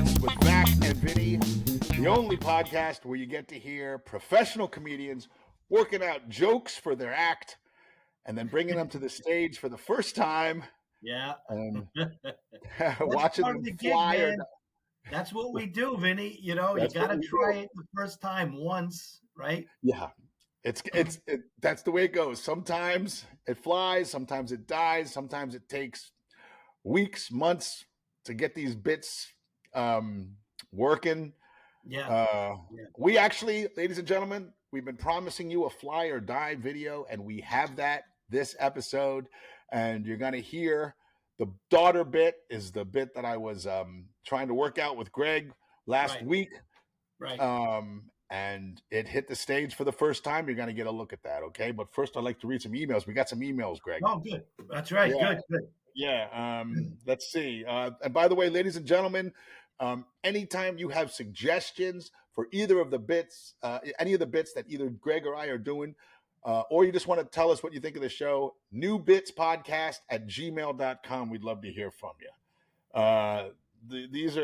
Bits with Greg and Vinnie, the only podcast where you get to hear professional comedians working out jokes for their act and then bringing them to the stage for the first time Yeah. and That's watching part them of the gig, fly. man. That's what we do, Vinny. You know, you That's what got to we try do. it the first time once, right? Yeah, that's the way it goes. Sometimes it flies, sometimes it dies, sometimes it takes weeks, months to get these bits working. Yeah. We actually, ladies and gentlemen, we've been promising you a fly or die video, and we have that this episode. And you're going to hear the daughter bit is the bit that I was trying to work out with Greg last week. Right. And it hit the stage for the first time. You're going to get a look at that, okay? But first, I'd like to read some emails. We got some emails, Greg. Oh, good. That's right. Yeah. Good. Yeah. Let's see. And by the way, ladies and gentlemen, anytime you have suggestions for either of the bits, any of the bits that either Greg or I are doing, or you just want to tell us what you think of the show, newbitspodcast@gmail.com. We'd love to hear from you. These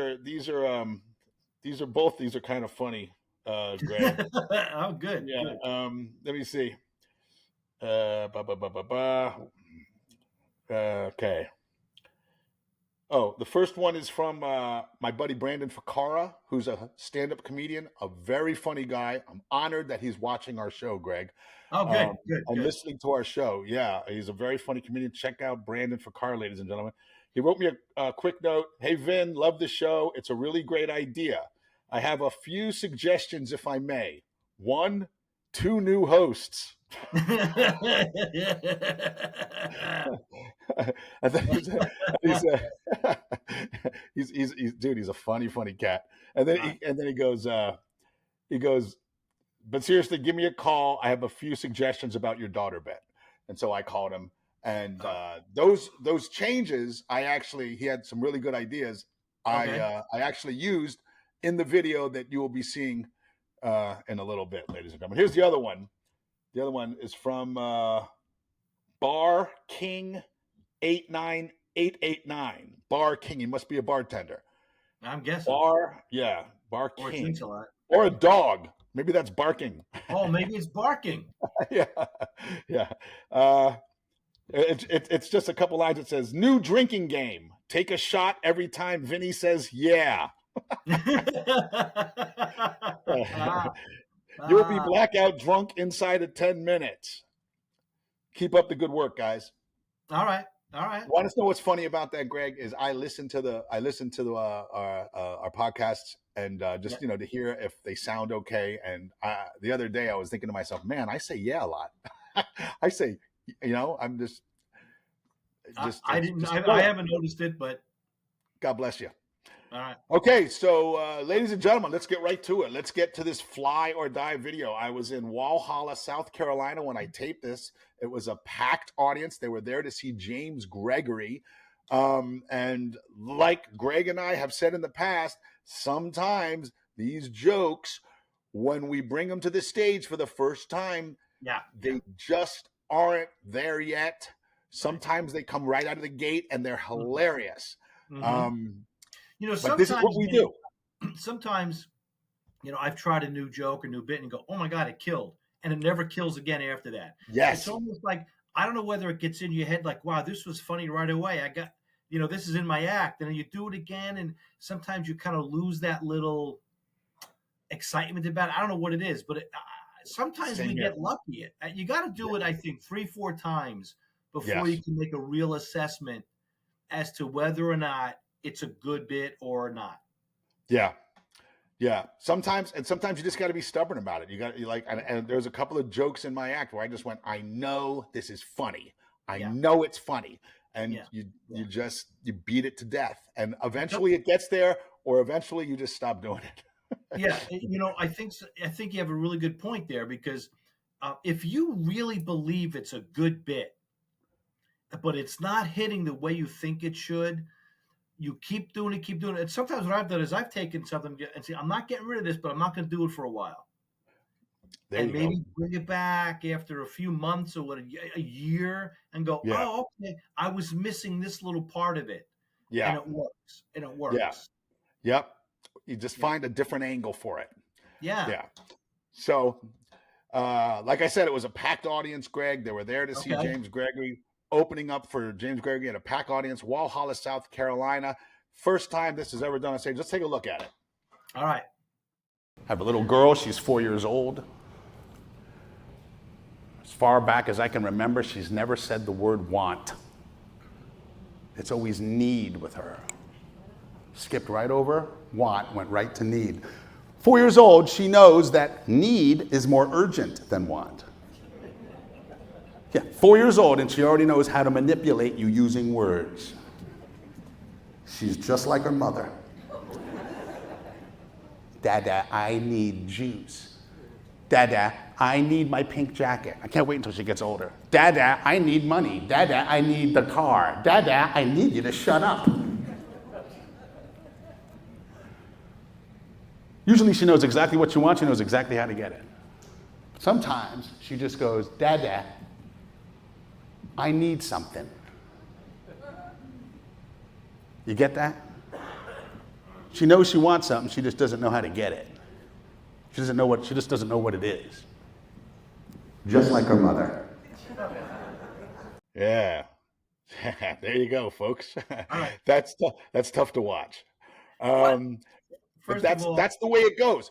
are kind of funny, Greg. Oh, good. Yeah. Good. Let me see. Okay. Oh, the first one is from my buddy Brandon Ficara, who's a stand-up comedian, a very funny guy. I'm honored that he's watching our show, Greg. Oh, good. And listening to our show. Yeah, he's a very funny comedian. Check out Brandon Ficara, ladies and gentlemen. He wrote me a quick note. Hey, Vin, love the show. It's a really great idea. I have a few suggestions, if I may. 1, 2 new hosts. I think he's a funny cat. And then he goes, but seriously, give me a call. I have a few suggestions about your daughter bet. And so I called him, and those changes, he had some really good ideas. Okay. I actually used in the video that you will be seeing in a little bit, ladies and gentlemen. Here's the other one. The other one is from Bar King 89889. Bar King. He must be a bartender. I'm guessing. Bar King. Or drinks a lot. Or a dog. Maybe that's barking. Oh, maybe it's barking. Yeah. It's just a couple lines. It says, new drinking game. Take a shot every time Vinny says yeah. You'll be blackout drunk inside of 10 minutes. Keep up the good work, guys. All right. Want to know what's funny about that, Greg? Is I listen to our podcasts and to hear if they sound okay. And the other day I was thinking to myself, man, I say yeah a lot. I say, I'm just. I haven't noticed it, but God bless you. All right. Okay, so ladies and gentlemen, let's get right to it. Let's get to this fly or die video. I was in Walhalla, South Carolina when I taped this. It was a packed audience. They were there to see James Gregory. And like Greg and I have said in the past, sometimes these jokes, when we bring them to the stage for the first time, they just aren't there yet. Sometimes they come right out of the gate and they're hilarious. Mm-hmm. But this is what we do. Sometimes, I've tried a new joke or new bit and go, oh my God, it killed. And it never kills again after that. Yes. It's almost like, I don't know whether it gets in your head like, wow, this was funny right away. I got, this is in my act. And then you do it again. And sometimes you kind of lose that little excitement about it. I don't know what it is, but sometimes we get lucky. You got to do it, I think, 3-4 times before you can make a real assessment as to whether or not it's a good bit or not. Yeah. Sometimes you just got to be stubborn about it. And there's a couple of jokes in my act where I just went, I know this is funny. I know it's funny. And you beat it to death. And eventually it gets there, or eventually you just stop doing it. I think you have a really good point there, because if you really believe it's a good bit, but it's not hitting the way you think it should, you keep doing it. And sometimes what I've done is I've taken something and say, I'm not getting rid of this, but I'm not going to do it for a while. And maybe bring it back after a few months or a year and go, oh, okay, I was missing this little part of it. Yeah. And it works. Yeah. Yep. You just find a different angle for it. Yeah. Yeah. So, like I said, it was a packed audience, Greg. They were there to see Okay. James Gregory, opening up for James Gregory at a packed audience, Walhalla, South Carolina. First time this is ever done on stage. Let's take a look at it. All right. I have a little girl. She's 4 years old. As far back as I can remember, she's never said the word want. It's always need with her. Skipped right over want, went right to need. 4 years old, she knows that need is more urgent than want. Yeah, 4 years old, and she already knows how to manipulate you using words. She's just like her mother. Dada, I need juice. Dada, I need my pink jacket. I can't wait until she gets older. Dada, I need money. Dada, I need the car. Dada, I need you to shut up. Usually she knows exactly what you want. She knows exactly how to get it. Sometimes she just goes, Dada, I need something. You get that? She knows she wants something. She just doesn't know how to get it. She just doesn't know what it is. Just like her mother. Yeah. There you go, folks. Right. That's tough to watch. But that's the way it goes.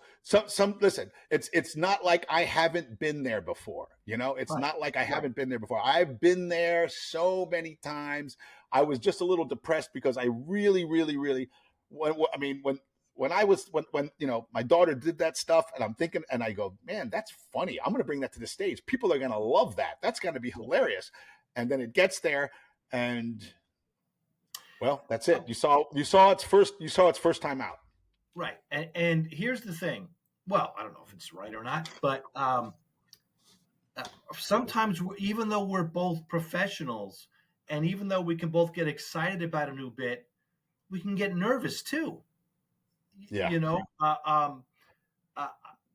Listen, it's not like I haven't been there before. It's not like I haven't been there before. I've been there so many times. I was just a little depressed because I really, really, really, when my daughter did that stuff, and I'm thinking, and I go, man, that's funny. I'm going to bring that to the stage. People are going to love that. That's going to be hilarious. And then it gets there, and well, that's it. You saw its first time out. Right. And here's the thing. Well, I don't know if it's right or not, but sometimes even though we're both professionals, and even though we can both get excited about a new bit, we can get nervous too. Yeah.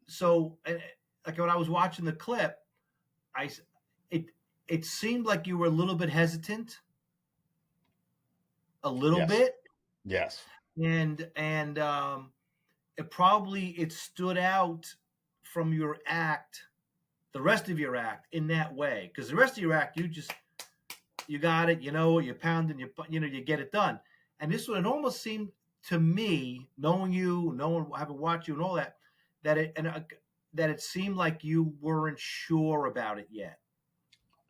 So like when I was watching the clip, it seemed like you were a little bit hesitant. A little bit. Yes. And it stood out from your act, the rest of your act, in that way, because the rest of your act, you got it, you pound and you get it done. And this one, it almost seemed to me, knowing you, having watched you and all that, that it seemed like you weren't sure about it yet.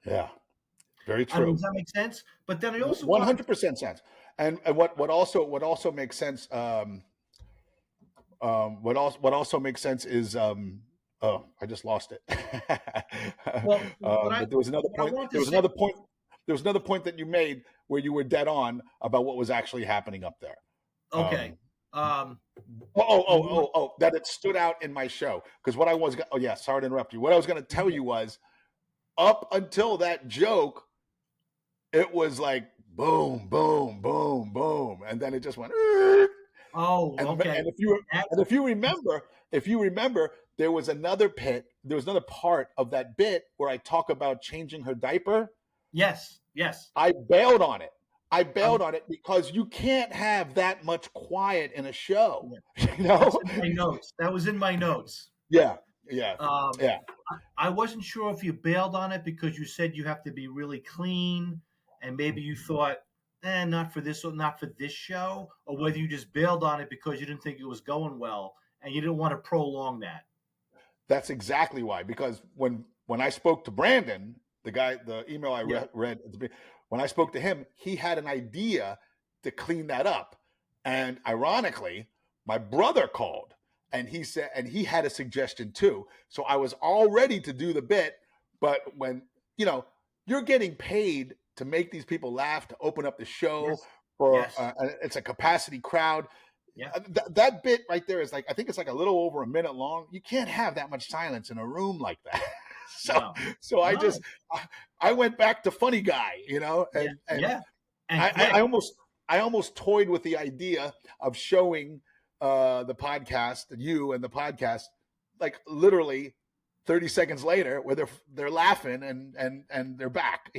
Yeah, very true. Does that make sense? But then I also 100% sense. And what also makes sense. What also makes sense is I just lost it. But there was another point. There was another point that you made where you were dead on about what was actually happening up there. Okay. That it stood out in my show, because what I was. Oh yeah, sorry to interrupt you. What I was going to tell you was, up until that joke, it was like boom, boom, boom, boom, and then it just went. Oh, okay. And if you remember, there was another part of that bit where I talk about changing her diaper. Yes. I bailed on it. Because you can't have that much quiet in a show. That was in my notes. Yeah. I wasn't sure if you bailed on it because you said you have to be really clean, and maybe you thought, not for this show, or whether you just bailed on it because you didn't think it was going well and you didn't want to prolong that. That's exactly why. Because when I spoke to Brandon, the email I read, when I spoke to him, he had an idea to clean that up. And ironically, my brother called and he said, and he had a suggestion too. So I was all ready to do the bit, but when, you're getting paid to make these people laugh, to open up the show it's a capacity crowd. Yeah. That bit right there is I think it's a little over a minute long. You can't have that much silence in a room like that. I went back to funny guy, I almost toyed with the idea of showing the podcast, you and the podcast, like literally 30 seconds later, where they're laughing and they're back.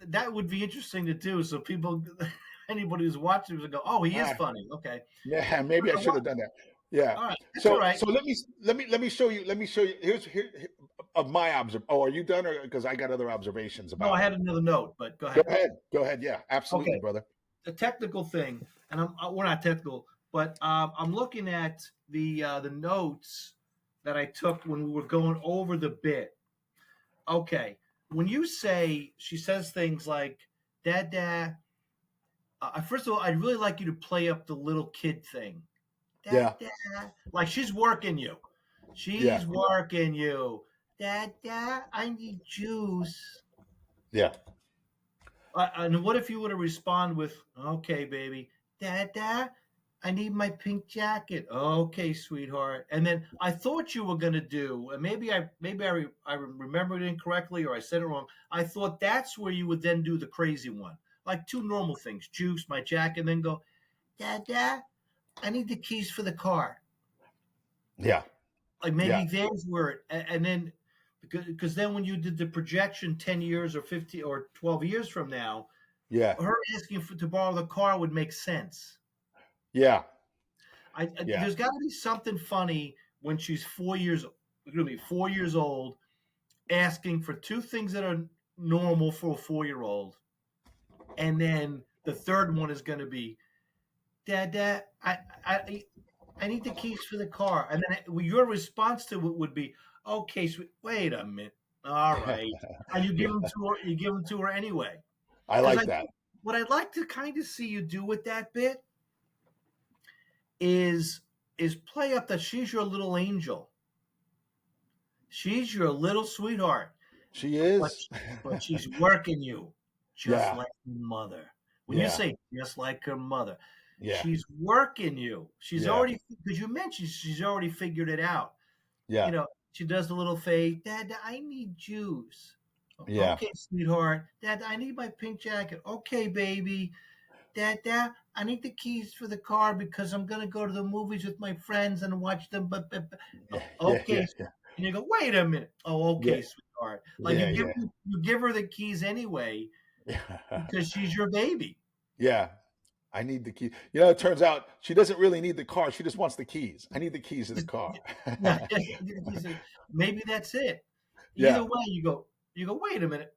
That would be interesting to do. So people, anybody who's watching will go, "Oh, he is Ah, funny." Okay. yeah, maybe I should have done that. Yeah. All right. That's all So right. so let me show you. Let me show you. Here of my observ. Oh, are you done? Or because I got other observations No, I about had him. another note, but go Go ahead. ahead. Go ahead. Yeah, absolutely, Okay. brother. The technical thing, and we're not technical, but I'm looking at the notes that I took when we were going over the bit. Okay. When you say, she says things like, Dad, first of all, I'd really like you to play up the little kid thing. Yeah. Dad, like she's working you. Yeah. She's working you. Dad, I need juice. Yeah. And what if you were to respond with, okay, baby, Dad, I need my pink jacket. Okay, sweetheart. And then I thought you were gonna do, and I remembered it incorrectly or I said it wrong. I thought that's where you would then do the crazy one, like two normal things: juice, my jacket, and then go, Dad, I need the keys for the car. Yeah. Like Yeah. maybe there's where it, and then because then when you did the projection 10 years or 50 or 12 years from now, Yeah. her asking to borrow the car would make sense. Yeah. Yeah. There's got to be something funny when she's 4 years, excuse me, 4 years old, asking for two things that are normal for a 4-year-old, and then the third one is going to be, Dad, I need the keys for the car, and then your response to it would be, okay, sweet, wait a minute, all right, and you give Yeah. them to her, you give them to her anyway, I because like that. what I'd like to kind of see you do with that bit is play up that she's your little angel. She's your little sweetheart, She but is. she's working you just Yeah. like her mother. When you Yeah. say just like her mother, Yeah. she's working you. She's Yeah. already, because you mentioned she's already figured it out. Yeah. She does the little fade. Dad, I need juice. Yeah. Okay, sweetheart. Dad, I need my pink jacket. Okay, baby. Dad, I need the keys for the car because I'm gonna go to the movies with my friends and watch them. Yeah. Yeah. Okay, Yeah. Yeah. and you go, wait a minute. Oh, Yeah. okay, sweetheart. Like Yeah. Yeah. you give her the keys anyway because she's your baby. Yeah. I need the key. It turns out she doesn't really need the car. She just wants the keys. I need the keys to the car. Yeah, maybe that's it. Either Yeah. way, you go. Wait a minute.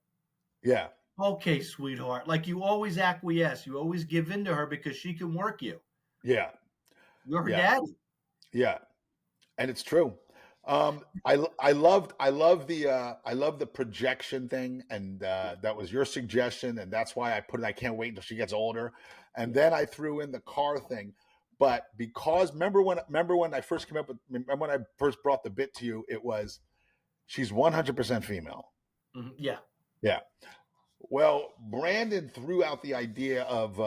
Yeah. Okay, sweetheart. Like you always acquiesce. You always give in to her because she can work you. Yeah. You're her Yeah. daddy. Yeah. And it's true. I love the projection thing, and that was your suggestion, and that's why I put it. I can't wait until she gets older, and then I threw in the car thing. But because remember when I first came up with remember when I first brought the bit to you, it was she's 100% female. Mhm, yeah. Yeah. Well, Brandon threw out the idea of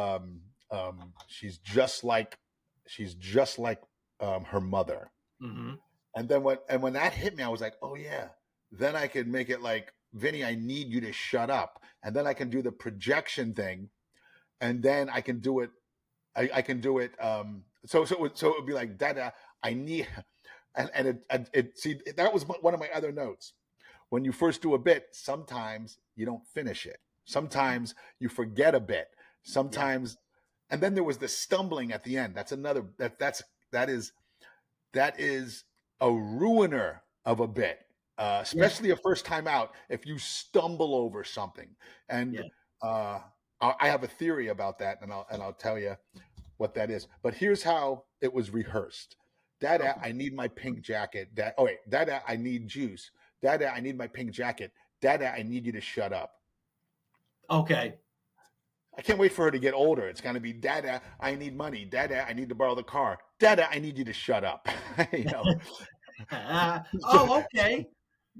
she's just like her mother. Hmm. And then when that hit me, I was like, oh yeah. Then I could make it like, Vinny, I need you to shut up. And then I can do the projection thing. And then I can do it. I can do it. So it would be like, Dada, I need, and see, that was one of my other notes. When you first do a bit, sometimes you don't finish it. Sometimes you forget a bit. Yeah. Sometimes, and then there was the stumbling at the end. That's another, that is a ruiner of a bit, Yeah. especially a first time out. If you stumble over something, and Yeah. I have a theory about that, and I'll tell you what that is. But here's how it was rehearsed. Dada, Okay. I need my pink jacket. Oh wait, Dada, I need juice. Dada, I need my pink jacket. Dada, I need you to shut up. Okay. I can't wait for her to get older. It's going to be, Dada, I need money. Dada, I need to borrow the car. Dada, I need you to shut up. you know. Oh, okay.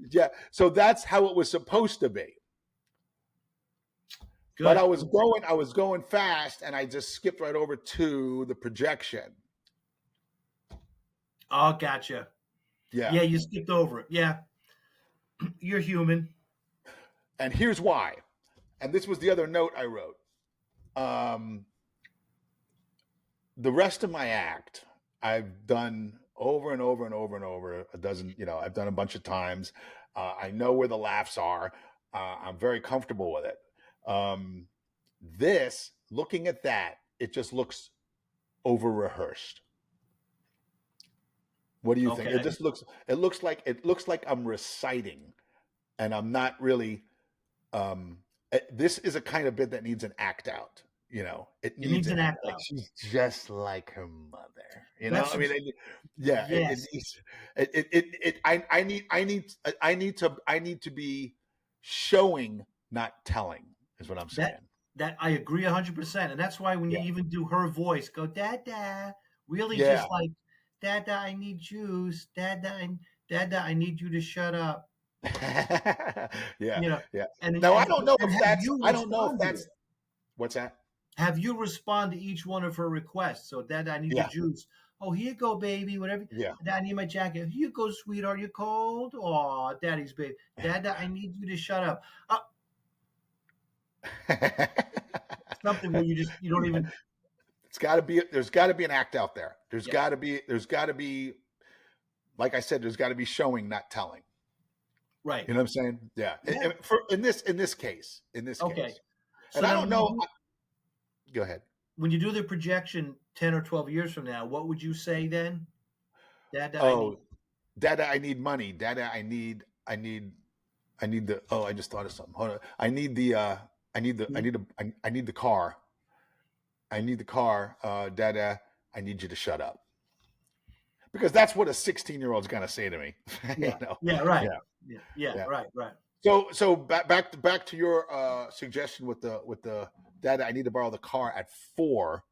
Yeah. So that's how it was supposed to be. But Good. I was going fast, and I just skipped right over to the projection. Oh, gotcha. Yeah. Yeah, you skipped over it. Yeah. You're human. And here's why. And this was the other note I wrote. The rest of my act, I've done over and over and over and over a dozen. I've done a bunch of times. I know where the laughs are. I'm very comfortable with it. This, looking at that, it just looks over rehearsed. What do you think? Okay. It looks like I'm reciting, and I'm not really. This is a kind of bit that needs an act out. It It needs needs an an act. act Like, out. she's just like her mother. That's I mean, yeah. It yes. needs. I need to be showing, not telling, is what I'm That saying. that I agree 100%, and that's why when you Yeah. even do her voice, go Dada, really Yeah. just like Dada, I need juice. Dada, I need you to shut up. Yeah. You know, Yeah. and Now and have you I don't know if respond to that's it. what's that? Have you respond to each one of her requests? So, Dada, I need the Yeah. juice. Oh, here you go, baby. Whatever. Yeah. Dad, I need my jacket. Here you go, sweetheart. You cold? Oh, Daddy's baby. Dada, I need you to shut up. Something where you don't even. There's got to be an act out there. Yeah. There's got to be, like I said, there's got to be showing, not telling. Right. You know what I'm saying? Yeah. Yeah. In this case, Okay. So and I then don't know. Go ahead. when you do the projection 10 or 12 years from now, what would you say then? Dada, I need. Oh, Dada, I need money. Dada, I need the. Oh, I just thought of something. Hold on. I need the. I need the car. I need the car. Dada, I need you to shut up. Because that's what a 16-year-old's gonna say to me. Yeah. Yeah. Right. Yeah. Yeah. Yeah. Right. Right. So back to your suggestion with the Dada, I need to borrow the car at 4.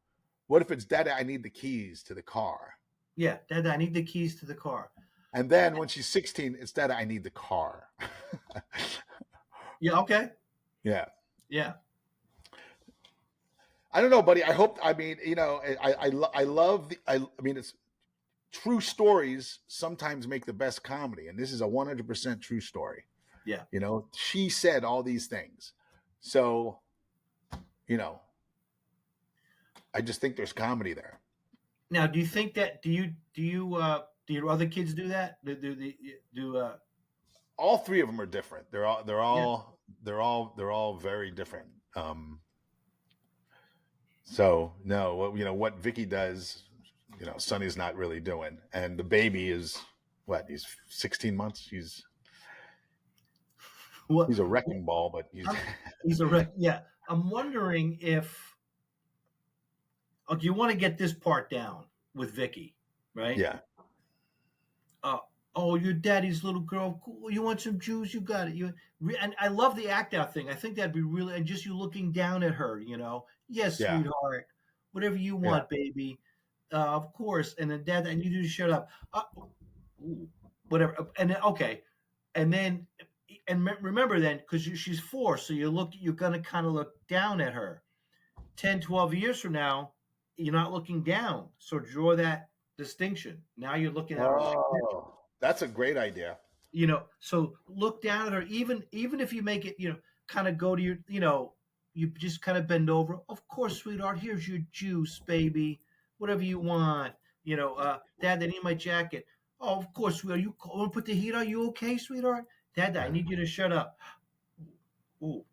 What if it's Dada, I need the keys to the car? Yeah. Dada, I need the keys to the car. And then when she's 16, it's Dada, I need the car. Yeah. Okay. Yeah. Yeah. I don't know, buddy. I mean, I love I mean, it's true stories sometimes make the best comedy. And this is a 100% true story. Yeah. She said all these things. So, I just think there's comedy there. Now, do you think that do your other kids do that? Do All 3 of them are different. Yeah. They're all very different. So no, what Vicky does, Sonny's not really doing, and the baby is what? He's 16 months. He's a wrecking ball, but he's a wreck. Yeah. I'm wondering if you want to get this part down with Vicky, right? yeah. Oh, your daddy's little girl. Cool. You want some juice? You got it. And I love the act out thing. I think that'd be really, and just you looking down at her, yes, Yeah. sweetheart, whatever you want, baby. Of course. And then, Dad, I need you to shut up. Whatever. And then, okay. And then, and remember then, because she's 4, so you're going to kind of look down at her. 10, 12 years from now, you're not looking down. So draw that distinction. Now you're looking at her. Oh, that's a great idea. So look down at her, even if you make it, kind of go to your, you just kind of bend over. Of course, sweetheart, here's your juice, baby. Whatever you want. Dad, I need my jacket. Oh, of course, sweetheart. You want to put the heat on? You okay, sweetheart? Dad, I need you to shut up. Ooh.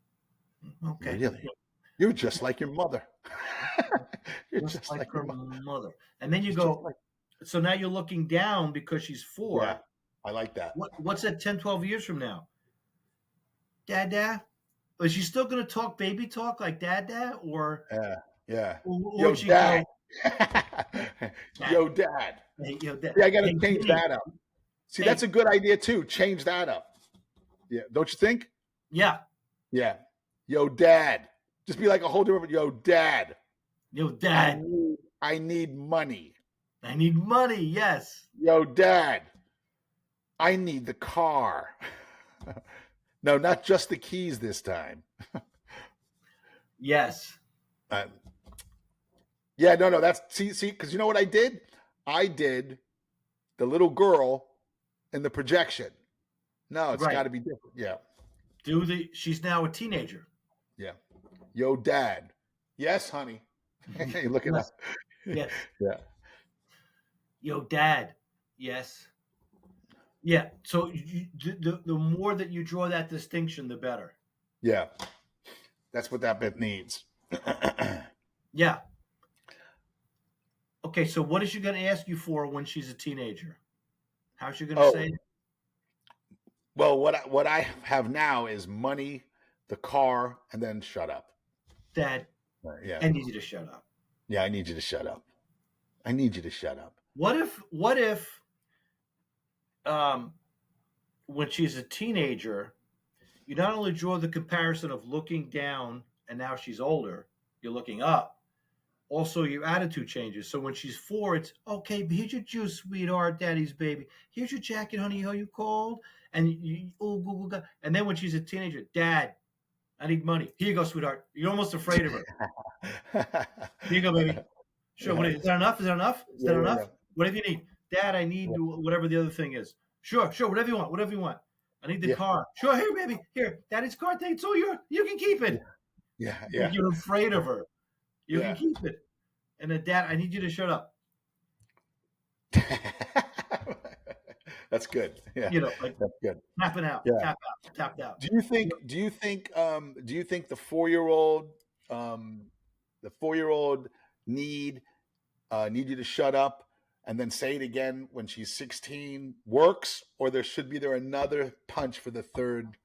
Okay. Really? You're just like your mother. You're just like her mother. And then you go, so now you're looking down because she's 4. Yeah, I like that. What's that 10, 12 years from now? Dada? Is she still going to talk baby talk like Dada? Or yeah. Yo, Dad. Yo, Dad. Hey, yo, Dad. Yeah, I got to change that up. See, that's a good idea too. Change that up. Yeah, don't you think? Yeah. Yeah. Yo, Dad. Just be like a whole different. Yo, Dad. Yo, Dad. I need money. I need money. Yes. Yo, Dad. I need the car. No, not just the keys this time. Yes. Yeah, no. That's see, because you know what I did? I did the little girl in the projection. No, it's got to be different. Yeah. She's now a teenager. Yeah. Yo, Dad. Yes, honey. You're looking up. Yes. Yeah. Yo, Dad. Yes. Yeah. So the more that you draw that distinction, the better. Yeah. That's what that bit needs. Yeah. Okay, so what is she going to ask you for when she's a teenager? How's she going to say Oh, it? well, what I have now is money, the car, and then shut up. Dad, Yeah. I need you to shut up. Yeah, I need you to shut up. I need you to shut up. What if um, when she's a teenager, you not only draw the comparison of looking down and now she's older, you're looking up. Also, your attitude changes. So when she's 4, it's okay. Here's your juice, sweetheart, daddy's baby. Here's your jacket, honey. How you cold? And and then when she's a teenager, Dad, I need money. Here you go, sweetheart. You're almost afraid of her. Here you go, baby. Sure. Yeah. Is that enough? Is that enough? Is Yeah, that yeah, enough? yeah. Whatever you need, Dad. I need Yeah. whatever the other thing is. Sure. Whatever you want. Whatever you want. I need the Yeah. car. Sure. Here, baby. Here, Daddy's car. Thank so you can keep it. Yeah, yeah. You're afraid of her. You Yeah. can keep it. And then, Dad, I need you to shut up. That's good. Yeah, Like that's good. tapping out, Yeah. tapped out. Do you think? Do you think? Do you think the 4-year-old, the 4-year-old need need you to shut up and then say it again when she's 16 works, or should be there another punch for the third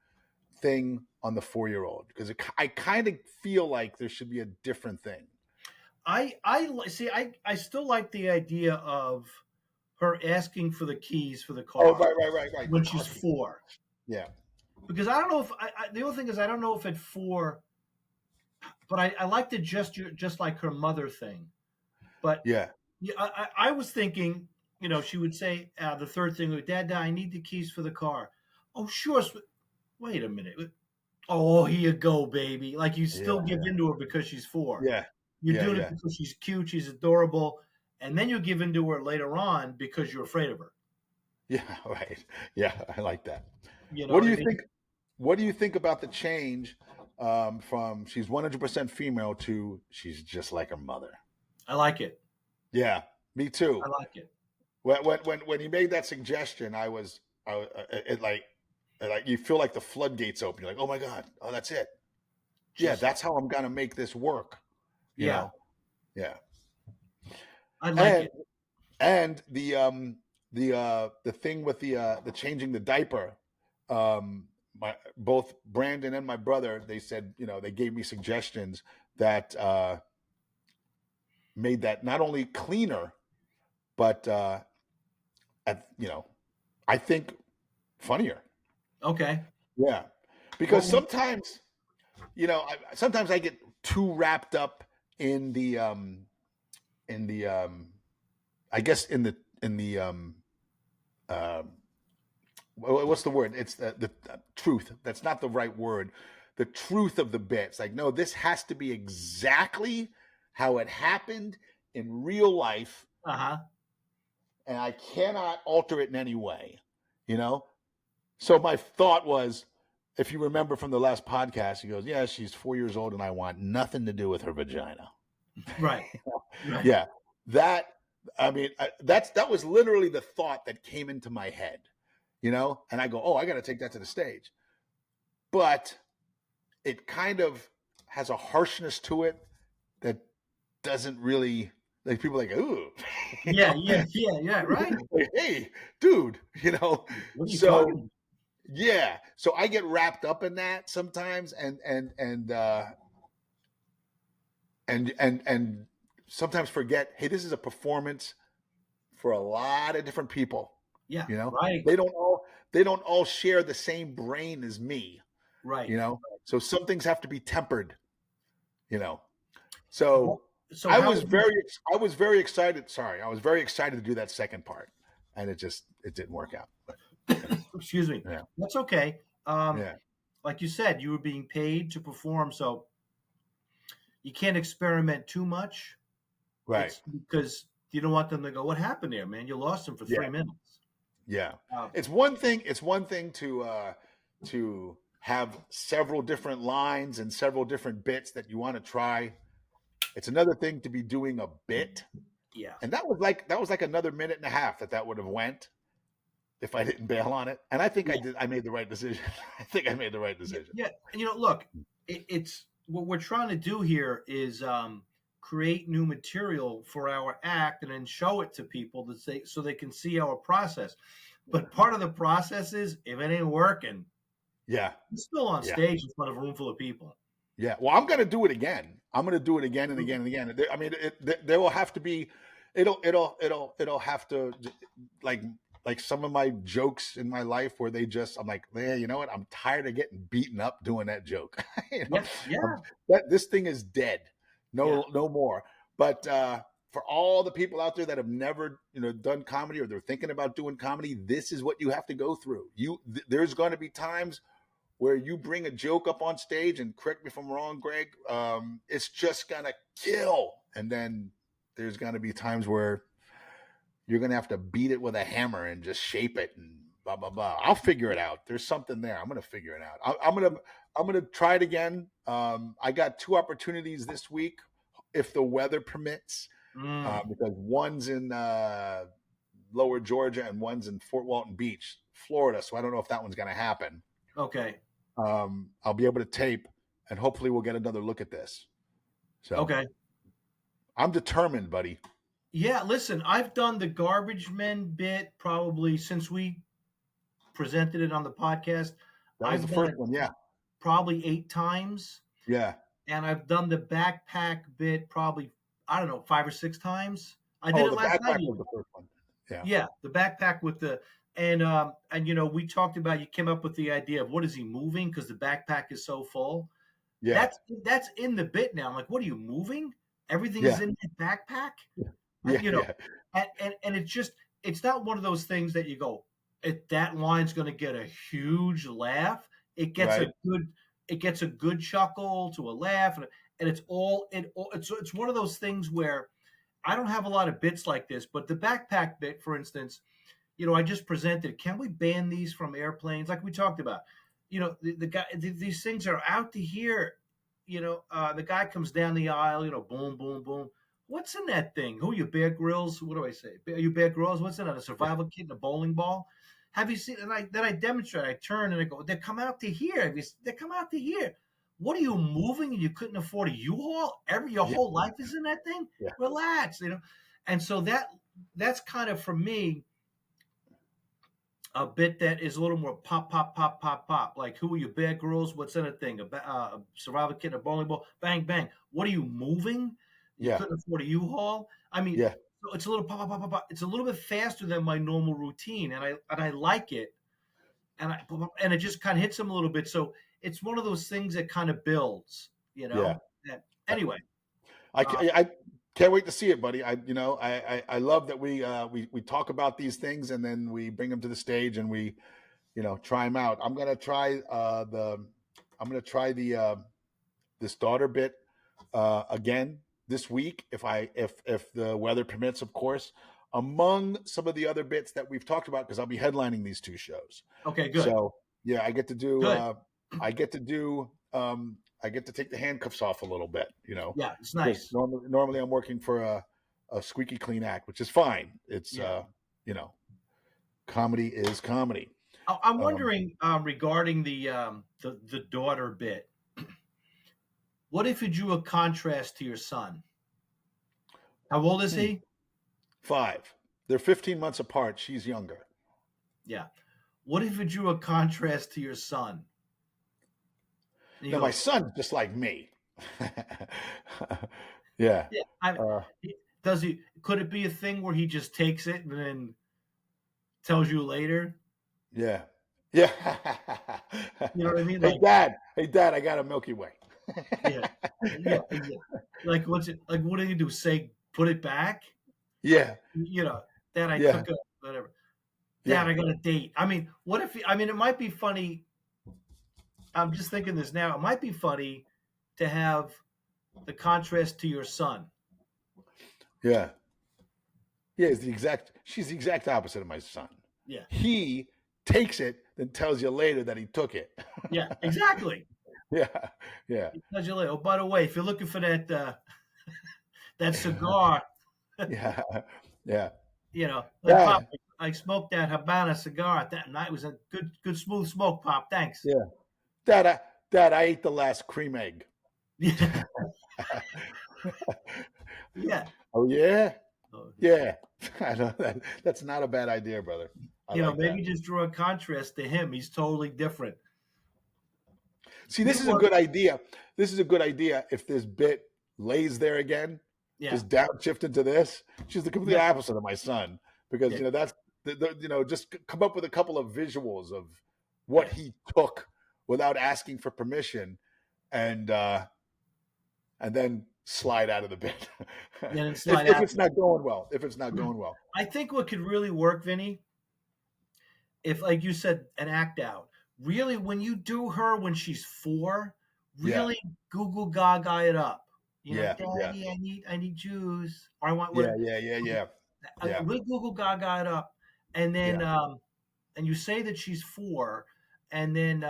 thing on the 4-year-old? Because I kind of feel like there should be a different thing. I see. I still like the idea of her asking for the keys for the car. Oh, right. When she's 4. Yeah. Because I don't know if the only thing is I don't know if at 4, but I like the gesture, just like her mother thing. But Yeah. I was thinking, she would say the third thing, Dad, I need the keys for the car. Oh, sure. Wait a minute. Oh, here you go, baby. Like you still give into her because she's 4. Yeah. You're doing it because she's cute, she's adorable, and then you give into her later on because you're afraid of her. Yeah, right. Yeah, I like that. You know What do you I mean? think? What do you think about the change from she's 100% female to she's just like her mother? I like it. Yeah, me too. I like it. When he made that suggestion, it like you feel like the floodgates open. You're like, oh my god, oh that's it. Yeah, that's how I'm gonna make this work. You know? Yeah. I like it. And the thing with the changing the diaper, both Brandon and my brother, they said, they gave me suggestions that made that not only cleaner, but I think funnier. Okay. Yeah, because sometimes, sometimes I get too wrapped up in the I guess in the what's the word? It's the truth. That's not the right word. The truth of the bit. It's like, no, this has to be exactly how it happened in real life. And I cannot alter it in any way, So my thought was, if you remember from the last podcast, he goes, yeah, she's 4 years old and I want nothing to do with her vagina. Right. Right. Yeah. That was literally the thought that came into my head, and I go, oh, I got to take that to the stage. But it kind of has a harshness to it that doesn't really, like, people are like, ooh. Yeah, right. Like, hey, dude, What are you so talking? yeah. So I get wrapped up in that sometimes and sometimes forget, hey, this is a performance for a lot of different people. Yeah. Right. They don't all share the same brain as me. Right. So some things have to be tempered. So I was very excited. Sorry, I was very excited to do that second part, and it didn't work out. Excuse me. Yeah. That's okay. Like you said, you were being paid to perform, so you can't experiment too much, right? Because you don't want them to go, "What happened there, man? You lost him for 3 minutes." Yeah, it's one thing. It's one thing to have several different lines and several different bits that you want to try. It's another thing to be doing a bit. Yeah, and that was like another minute and a half that would have went if I didn't bail on it. And I think I did. I made the right decision. I think I made the right decision. Yeah, and look, it's what we're trying to do here is create new material for our act and then show it to people so they can see our process. But part of the process is if it ain't working, Yeah. it's still on Yeah. stage in front of a room full of people. Yeah. Well, I'm going to do it again. I'm going to do it again and again and again. I mean, there will have to be, it'll have to, like some of my jokes in my life where I'm like, man, you know what? I'm tired of getting beaten up doing that joke. Yeah. This thing is dead. Yeah. No more. But for all the people out there that have never, done comedy or they're thinking about doing comedy, this is what you have to go through. There's going to be times where you bring a joke up on stage, and correct me if I'm wrong, Greg, it's just gonna kill. And then there's gonna be times where you're gonna have to beat it with a hammer and just shape it and blah blah blah. I'll figure it out. There's something there. I'm gonna figure it out. I'm gonna try it again. I got 2 opportunities this week, if the weather permits, because one's in Lower Georgia and one's in Fort Walton Beach, Florida. So I don't know if that one's gonna happen. Okay. I'll be able to tape, and hopefully we'll get another look at this. So Okay. I'm determined, buddy. Yeah, listen, I've done the garbage men bit probably since we presented it on the podcast. That was I've the done first it one, yeah. probably 8 times. Yeah. And I've done the backpack bit probably, I don't know, 5 or 6 times. I did it the last night. backpack was the first one. Yeah. Yeah, the backpack with the and we talked about, you came up with the idea of what is he moving because the backpack is so full. Yeah. That's in the bit now. I'm like, what are you moving? Everything Yeah. is in the backpack. Yeah. And it's not one of those things that you go, that line's going to get a huge laugh. It gets a good chuckle to a laugh, and it's one of those things where I don't have a lot of bits like this, but the backpack bit, for instance, I just presented. Can we ban these from airplanes, like we talked about? The guy, these things are out to here. The guy comes down the aisle. Boom, boom, boom. What's in that thing? Who are you, Bear Grylls? What do I say? Are you Bear Grylls? What's in it? A survival kit and a bowling ball? Have you seen? And I demonstrate. I turn and I go, they come out to here. They come out to here. What are you moving? And you couldn't afford a U-Haul? Your whole life is in that thing? Yeah. Relax, And so that's kind of, for me, a bit that is a little more pop, pop, pop, pop, pop. Like, who are you, Bear Grylls? What's in a thing? A survival kit, a bowling ball, bang, bang. What are you moving? You couldn't afford a U-Haul. I mean, so it's a little pop, pop, pop, pop, pop. It's a little bit faster than my normal routine, and I like it, and it just kind of hits them a little bit. So it's one of those things that kind of builds, Yeah. Anyway, I can't wait to see it, buddy. I love that we talk about these things and then we bring them to the stage and we, try them out. I'm gonna try this daughter bit again this week if the weather permits, of course, among some of the other bits that we've talked about, because I'll be headlining these 2 shows. Okay, good. So yeah, I get to take the handcuffs off a little bit, Yeah, it's nice. Normally I'm working for a squeaky clean act, which is fine. It's comedy is comedy. I'm wondering regarding the daughter bit. What if you drew a contrast to your son? How old is he? 5. They're 15 months apart. She's younger. Yeah. What if you drew a contrast to your son? Now, my son's just like me. Yeah. Does he? Could it be a thing where he just takes it and then tells you later? Yeah. Yeah. You know what I mean? Hey, Dad, I got a Milky Way. Yeah. Like, what's it? Like, what do you do? Say, put it back? Yeah. Dad, I took a whatever. Dad, I got a date. I mean, what if? It might be funny. I'm just thinking this now. It might be funny to have the contrast to your son. Yeah. Yeah, she's the exact opposite of my son. Yeah. He takes it, then tells you later that he took it. Yeah, exactly. Yeah. Yeah. He tells you later. Oh, by the way, if you're looking for that that cigar. Yeah. Yeah. Pop, I smoked that Habana cigar that night. It was a good smooth smoke, Pop. Thanks. Yeah. Dad, I ate the last cream egg. Yeah. Yeah. Oh yeah, Oh, yeah. I know that's not a bad idea, brother. I like that. maybe just draw a contrast to him. He's totally different. See, this You is a were, good idea. This is a good idea. If this bit lays there again, yeah, just downshift into this. She's the complete yeah, opposite of my son because yeah, that's just come up with a couple of visuals of what yeah. he took without asking for permission, and then slide out of the bit And then if, slide if out. it's not going well. If it's not going well, I think what could really work, Vinny, if, like you said, an act out. Really, when you do her when she's 4, yeah, really Google Gaga it up. yeah, yeah, Daddy, I need juice, or I want yeah, what. yeah, yeah, yeah, yeah, We Google Gaga it up, and then yeah, and you say that she's 4, and then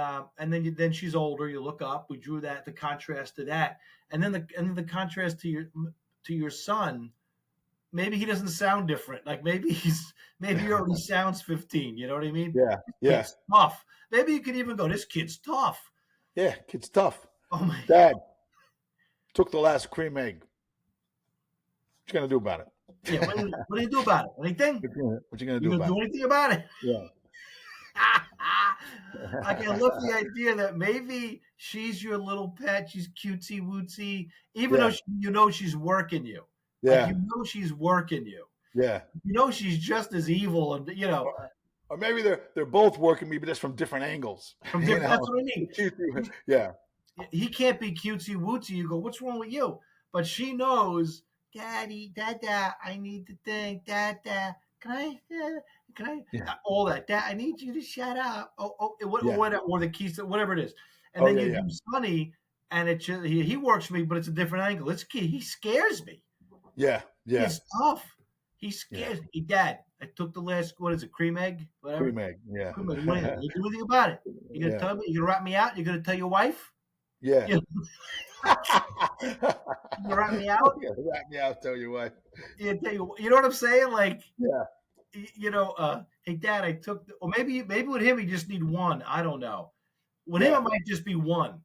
she's older. You look up. We drew that the contrast to that, and then the contrast to your son. Maybe he doesn't sound different. Like maybe he already sounds 15. You know what I mean? yeah, This yeah, kid's tough. Maybe you could even go, this kid's tough. yeah. Kid's tough. Oh my. Dad took the last cream egg. What you gonna do about it? Yeah. What do you do about it? Anything? What you gonna You do gonna about do it? anything about it? Yeah. I can love the idea that maybe she's your little pet. She's cutesy wootsy, even though Yeah. she's working you. Like Yeah. she's working you. Yeah. She's just as evil, and Or maybe they're both working me, but just from different angles. from You different. That's know? what I mean. Yeah. He can't be cutesy wootsy. You go, what's wrong with you? But she knows, Daddy, Dada, I need to think, Dada, can I, Yeah. all that. Dad, I need you to shut up. Yeah. Or the keys, whatever it is. And Oh then yeah, you yeah. do Sonny, and it just, he works for me, but it's a different angle. He scares me. Yeah. Yeah. He's tough. He scares me. Dad, I took the last, what is it, cream egg? Whatever. Cream egg. Yeah. Cream egg. What is it? You do anything about it? You gonna Yeah. tell me? You gonna rat me out? You gonna tell your wife? Yeah. You gonna rat me out? Yeah, rat me out, tell you what. You know what I'm saying? Like, Yeah. Hey, Dad, I took, or maybe with him, he just need one. I don't know. With Yeah. him, it might just be one.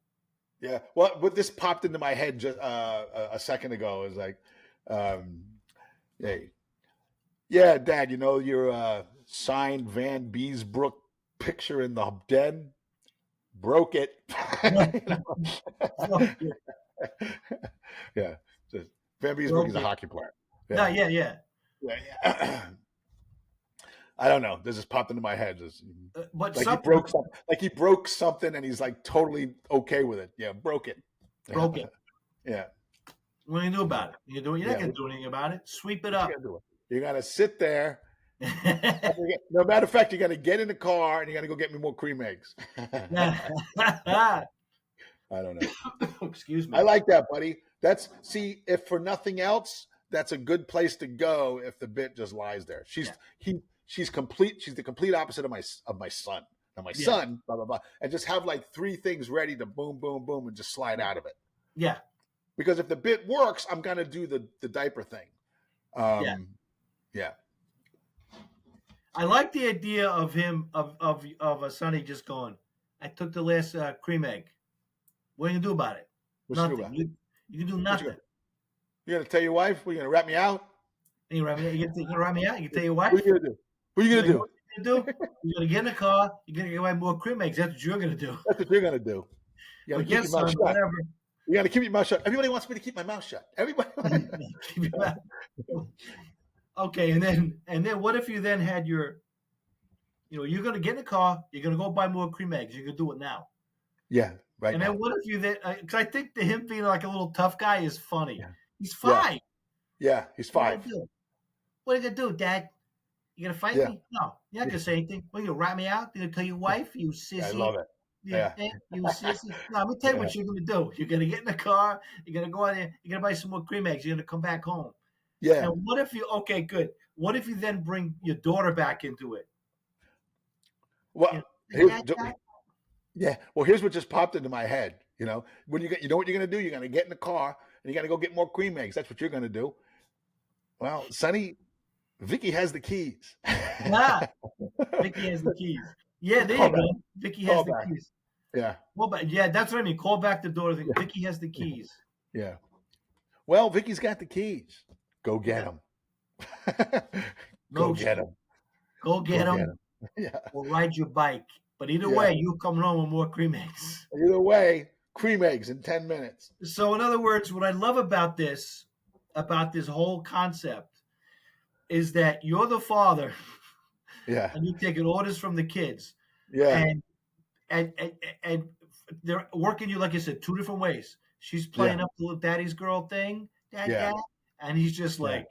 Yeah. Well, what this popped into my head just a second ago is like, hey, yeah, Dad, your signed Van Beesbrook picture in the den broke it. Yeah. Van Beesbrook is a hockey player. Yeah. Yeah. Yeah. I don't know. This just popped into my head. But like he broke something, and he's like totally okay with it. Yeah, broke it. Broke it. Yeah. What do you do about it? You're not going to do anything about it. Sweep it up. You're going to sit there. No matter of fact, you're going to get in the car and you're going to go get me more cream eggs. I don't know. Excuse me. I like that, buddy. If for nothing else, that's a good place to go if the bit just lies there. She's complete. She's the complete opposite of my son. Now my son, blah blah blah, and just have like 3 things ready to boom, boom, boom, and just slide out of it. Yeah. Because if the bit works, I'm gonna do the diaper thing. Yeah. I like the idea of him of a Sonny just going, I took the last cream egg. What are you gonna do about it? Nothing. You can do nothing. You're gonna tell your wife? What, you gonna rat me out? You gonna rat me out? You can tell your wife? What are you gonna do? What are you gonna do? You're gonna get in the car. You're gonna get more cream eggs. That's what you're gonna do. That's what you're gonna do. You gotta keep your mouth shut. Whatever. You gotta keep your mouth shut. Everybody wants me to keep my mouth shut. Everybody. Keep your mouth. Okay, and then what if you then had you're gonna get in the car. You're gonna go buy more cream eggs. You can do it now. Yeah. Right. And then what if you then? Because I think him being like a little tough guy is funny. Yeah. He's 5. Yeah, he's 5. What are you gonna do, Dad? You gonna fight me? No, you're not gonna say anything. What, you gonna rat me out? You gonna tell your wife? You sissy. I love it. Yeah. You sissy. No, let me tell you what you're gonna do. You're gonna get in the car. You're gonna go out there. You're gonna buy some more cream eggs. You're gonna come back home. Yeah. And what if okay, good. What if you then bring your daughter back into it? Well, here's what just popped into my head. When you know what you're gonna do? You're gonna get in the car and you gotta go get more cream eggs. That's what you're gonna do. Well, Sonny, Vicky has the keys. Vicky has the keys. Yeah, there you go. Vicky has the keys. Yeah. Well, but yeah, that's what I mean. Call back the door. Yeah. Vicky has the keys. Yeah. Well, Vicky's got the keys. Go get Yeah. them. Go No, get them. go Go get get them them. Yeah. or ride your bike. But either Yeah. way, you coming home with more cream eggs. Either way, cream eggs in 10 minutes. So, in other words, what I love about this whole concept, is that you're the father Yeah. and you're taking orders from the kids, Yeah. and and and, and they're working you, like you said, two different ways. She's Yeah. playing up the little daddy's girl thing, dad, Yeah. dad, and he's just Yeah. like,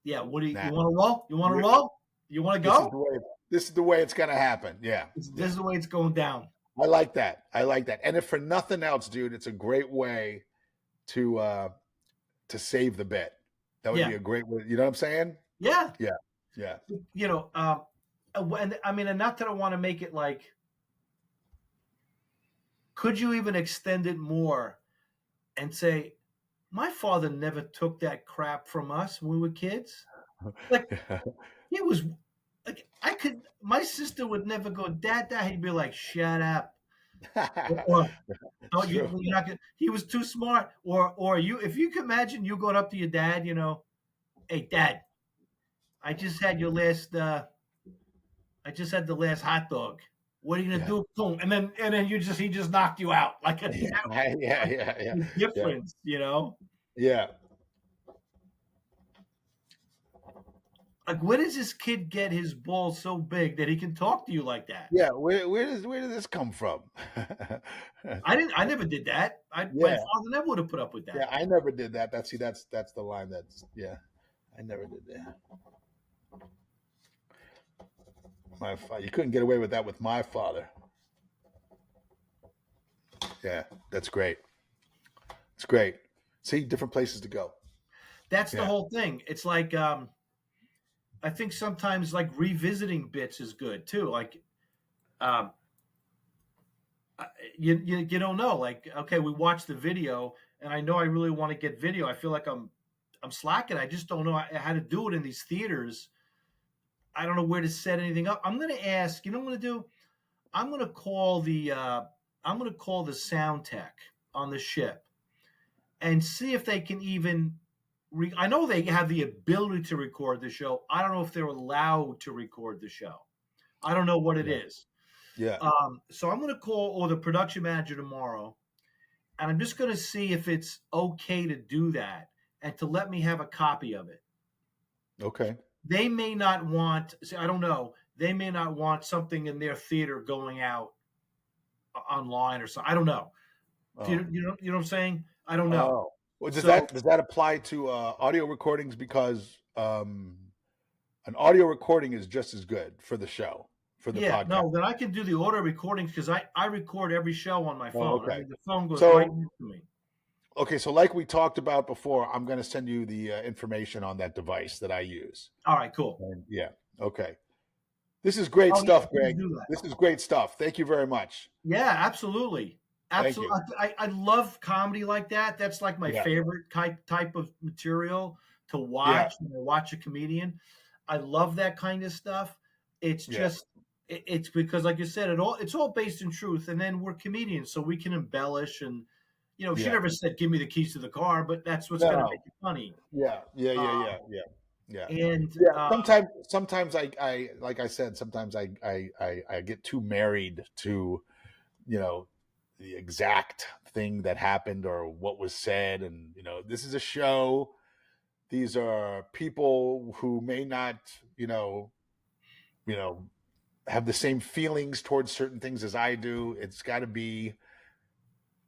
yeah, what do you Nah. want to roll? You want to Yeah. roll? You want to go? This is the way it's gonna happen. Yeah. This is the way it's going down. I like that. I like that. And if for nothing else, dude, it's a great way to save the bit. That would Yeah. be a great way. You know what I'm saying? Yeah. Yeah. Yeah. You know, and I mean, and not that I want to make it like, could you even extend it more and say, my father never took that crap from us when we were kids? Like, he was like, my sister would never go, dad, dad. He'd be like, shut up. Or, no, you're not gonna, he was too smart. Or you, if you can imagine you going up to your dad, you know, hey, dad, I just had the last hot dog. What are you gonna do? Boom. And then he just knocked you out. Like a yeah. difference, you know? Yeah. Like, where does this kid get his balls so big that he can talk to you like that? Yeah. Where does this come from? I never did that. My father never would have put up with that. Yeah, I never did that. That's the line. I never did that. You couldn't get away with that with my father. Yeah, that's great. It's great. See, different places to go. That's the whole thing. It's like, I think sometimes like revisiting bits is good too. Like, you don't know. Like, okay, we watched the video, and I know I really want to get video. I feel like I'm slacking. I just don't know how to do it in these theaters. I don't know where to set anything up. I'm going to ask. You know what I'm going to do? I'm going to call the sound tech on the ship and see if they can even. I know they have the ability to record the show. I don't know if they're allowed to record the show. I don't know what it is. Yeah. So I'm going to call the production manager tomorrow, and I'm just going to see if it's okay to do that and to let me have a copy of it. Okay. They may not want. I don't know. They may not want something in their theater going out online or something. I don't know. Oh. You know what I'm saying? I don't know. Oh. Well, does that apply to audio recordings? Because an audio recording is just as good for the show, for the podcast. No, then I can do the audio recordings because I record every show on my phone. Okay. I mean, the phone goes right into me. Okay, so like we talked about before, I'm going to send you the information on that device that I use. All right, cool. And, yeah. Okay. This is great stuff, Greg. This is great stuff. Thank you very much. Yeah, absolutely. Absolutely. I love comedy like that. That's like my favorite type of material to watch when I watch a comedian. I love that kind of stuff. It's just it's because, like you said, it's all based in truth. And then we're comedians, so we can embellish and she never said, give me the keys to the car, but that's what's going to make it funny. Yeah. And sometimes I like I said, sometimes I get too married to, the exact thing that happened or what was said. And, this is a show. These are people who may not, have the same feelings towards certain things as I do. It's got to be,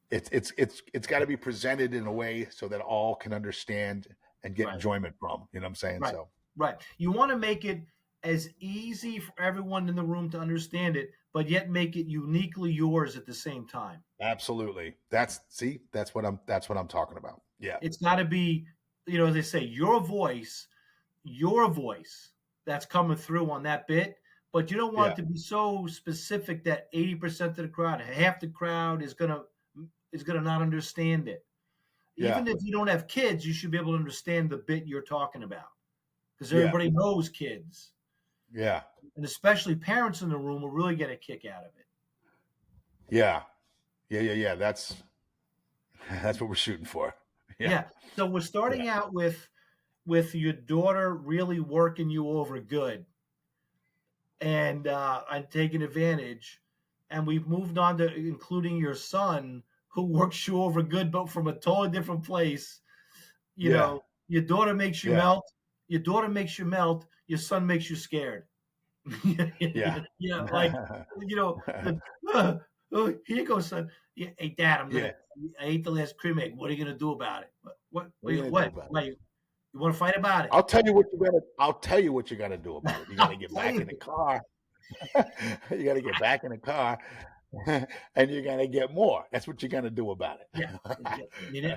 it's got to be presented in a way so that all can understand and get enjoyment from. You know what I'm saying? Right. Right. You want to make it as easy for everyone in the room to understand it, but yet make it uniquely yours at the same time. Absolutely. That's what I'm talking about. Yeah. It's got to be, as they say, your voice that's coming through on that bit, but you don't want it to be so specific that 80% of the crowd, half the crowd is going to not understand it. Even if you don't have kids, you should be able to understand the bit you're talking about because everybody knows kids. Yeah. And especially parents in the room will really get a kick out of it. Yeah. Yeah. That's what we're shooting for. Yeah. Yeah. So we're starting Yeah. out with your daughter really working you over good, and taking advantage, and we've moved on to including your son who works you over good, but from a totally different place. You Yeah. know, your daughter makes you Yeah. melt. Your daughter makes you melt. Your son makes you scared. Yeah. Yeah, like oh, here you go, son. Yeah, hey, Dad, Yeah. I ate the last cream egg. What are you gonna do about it? What are you gonna do What? about it? Why, you want to fight about it? I'll tell you what you gotta. I'll tell you what you gotta do about it. You gotta I'll get tell back in you. the car. You gotta get back in the car, and you're gonna get more. That's what you're gonna do about it. Yeah,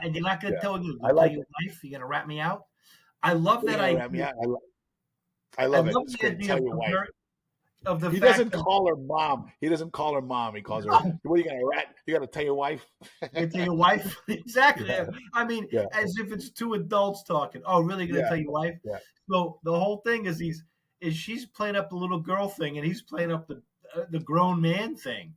and you're not gonna Yeah, tell you. I You tell like your it. wife. You're gonna rat me out. I love You're that gonna wrap me idea. out. I I love it. love It's the great. idea Tell your wife. of the He fact doesn't that call her mom. He doesn't call her mom. He calls her. What are you gonna rat? You gotta tell your wife. you tell your wife. Exactly. Yeah. I mean, Yeah. as if it's two adults talking. Oh, really? Gonna Yeah. tell your wife? Yeah. So the whole thing is she's playing up the little girl thing, and he's playing up the grown man thing,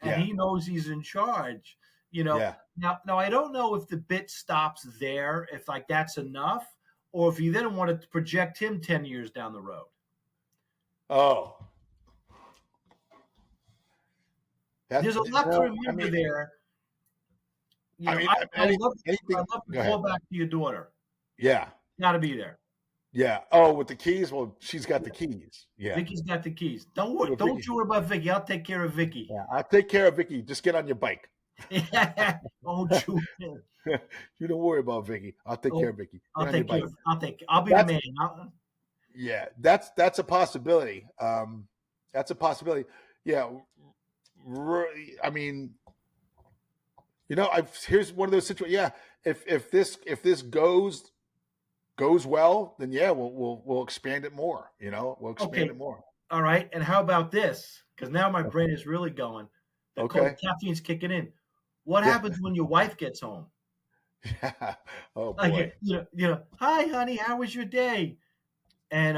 and Yeah. he knows he's in charge. You know. Yeah. Now I don't know if the bit stops there, if like that's enough, or if you then want to project him 10 years down the road. Oh. There's a lot to I remember mean, there. You I know, mean, I anything. love Go the ahead. callback to your daughter. Yeah. Got to be there. Yeah. Oh, with the keys. Well, she's got the keys. Yeah. Vicky's got the keys. Don't worry. With Don't Vicky. you worry about Vicky. I'll take care of Vicky. Yeah. I'll take care of Vicky. Just get on your bike. Don't you? You don't worry about Vicky. I'll take care of Vicky. Get on your bike. I'll be the man. Yeah, that's a possibility. That's a possibility. Yeah, I mean, here's one of those situations. Yeah, if this goes well, then yeah, we'll expand it more. We'll expand it more. All right. And how about this? Because now my brain is really going. The Okay. caffeine's kicking in. What happens when your wife gets home? Yeah. Oh boy. Like, hi, honey, how was your day? And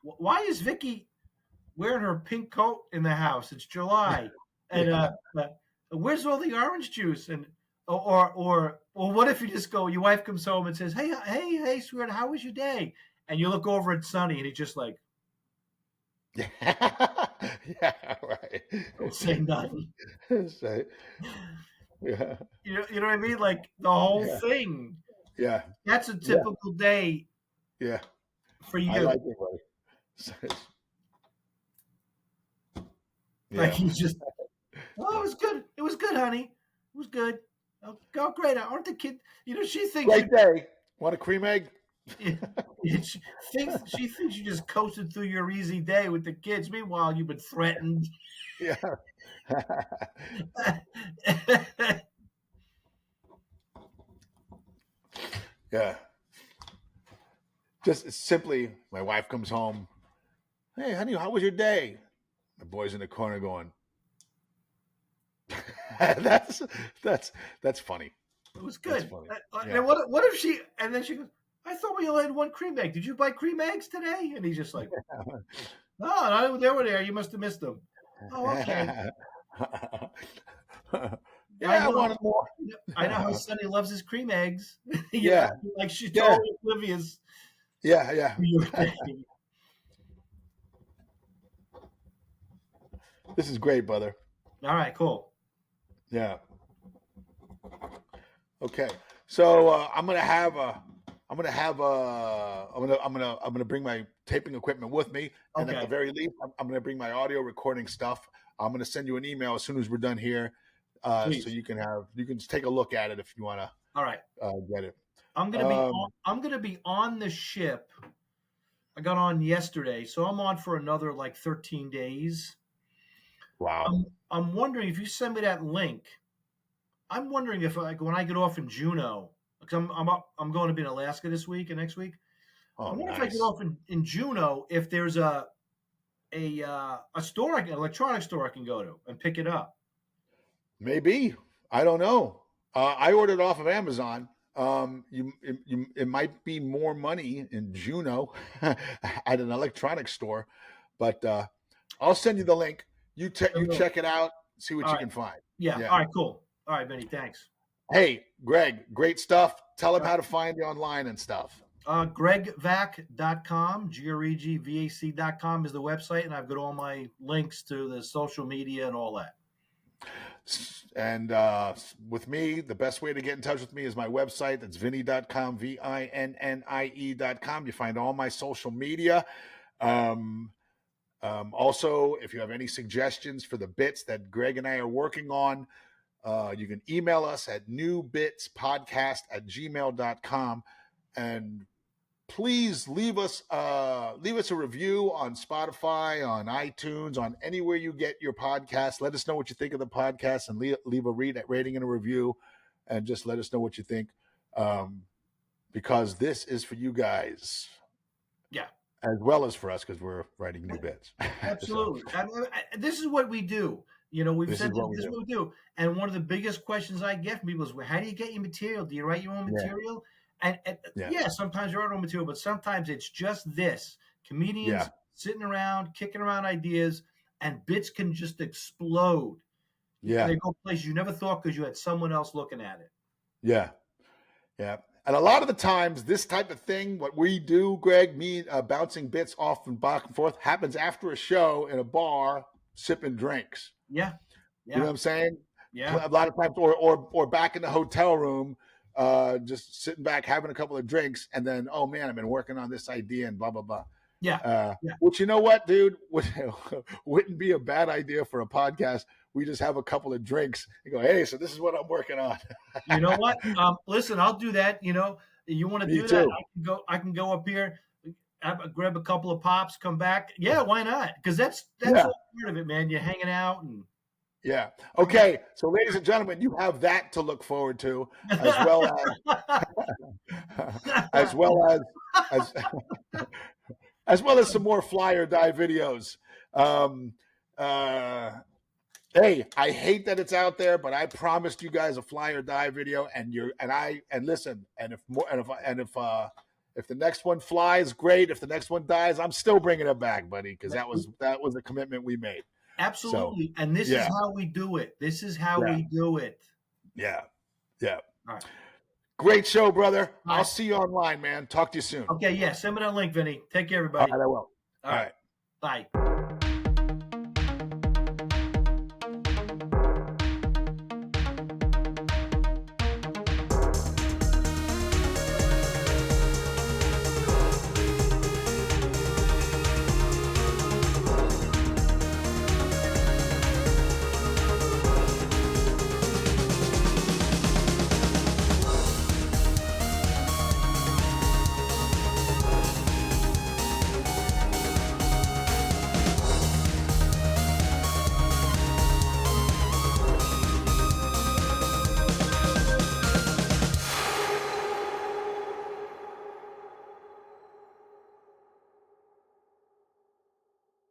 why is Vicky wearing her pink coat in the house? It's July, and where's all the orange juice? And or what if you just go? Your wife comes home and says, "Hey, sweetheart, how was your day?" And you look over at Sonny, and he's just like, yeah, right. Don't say nothing. Yeah. You know what I mean? Like the whole thing. Yeah. That's a typical day. Yeah. For you. I like it, buddy. Like he's just, oh, it was good. It was good, honey. It was good. Oh, great. Aren't the kids, she thinks. Great day. Want a cream egg? She thinks you just coasted through your easy day with the kids. Meanwhile, you've been threatened. Yeah. Yeah. Just simply, my wife comes home. Hey, honey, how was your day? My boy's in the corner going. That's funny. It was good. Yeah. And what if she? And then she goes, I thought we only had one cream egg. Did you buy cream eggs today? And he's just like, no, they were there. You must have missed them. Oh, okay. I wanted more. I know how Sonny loves his cream eggs. Yeah. Like she's totally oblivious. Yeah. This is great, brother. All right, cool. Yeah. Okay. So I'm gonna bring my taping equipment with me, and at the very least, I'm gonna bring my audio recording stuff. I'm gonna send you an email as soon as we're done here, so you can just take a look at it if you wanna. All right. Get it. I'm gonna be on the ship. I got on yesterday, so I'm on for another like 13 days. Wow. I'm wondering if you send me that link. I'm wondering if when I get off in Juneau, because I'm going to be in Alaska this week and next week. Oh, I wonder nice. if I get off in Juneau, if there's a store, an electronic store I can go to and pick it up. Maybe. I don't know. I ordered off of Amazon. It might be more money in Juneau at an electronics store, but I'll send you the link. You check it out, see what All you right. can find. Yeah. Yeah. All right, cool. All right, Vinnie, thanks. Hey, Greg, great stuff. Tell them how to find you online and stuff. GregVac.com, GregVac.com is the website, and I've got all my links to the social media and all that. And with me, the best way to get in touch with me is my website. That's Vinnie.com, VINNIE.com. You find all my social media. Also, if you have any suggestions for the bits that Greg and I are working on, you can email us at newbitspodcast@gmail.com. And please leave us a review on Spotify, on iTunes, on anywhere you get your podcast. Let us know what you think of the podcast and leave a rating and a review, and just let us know what you think, because this is for you guys. Yeah. As well as for us, because we're writing new bits. Absolutely. This is what we do. We've said this is what we do. And one of the biggest questions I get from people is, well, how do you get your material? Do you write your own material? And yeah, sometimes you write your own material, but sometimes it's just this. Comedians sitting around, kicking around ideas, and bits can just explode. Yeah. They go places you never thought because you had someone else looking at it. Yeah. Yeah. And a lot of the times, this type of thing, what we do, Greg, me bouncing bits off and back and forth, happens after a show in a bar, sipping drinks. Yeah. You know what I'm saying? Yeah. A lot of times, or back in the hotel room, just sitting back, having a couple of drinks, and then, oh man, I've been working on this idea and blah, blah, blah. Yeah. Which, you know what, dude, wouldn't be a bad idea for a podcast. We just have a couple of drinks and go, hey, so this is what I'm working on. You know what? Listen, I'll do that. You want to do that? I can go up here, grab a couple of pops, come back. Yeah, why not? Because that's all part of it, man. You're hanging out and. Yeah. Okay. So, ladies and gentlemen, you have that to look forward to, as well as some more fly or die videos. Hey, I hate that it's out there, but I promised you guys a fly or die video, and listen, and if the next one flies, great. If the next one dies, I'm still bringing it back, buddy, because that was a commitment we made. Absolutely. So, and this is how we do it. This is how we do it. Yeah. Yeah. All right. Great show, brother. I'll see you online, man. Talk to you soon. Okay. Yeah. Send me that link, Vinnie. Take care, everybody. All right, I will. All right. Bye.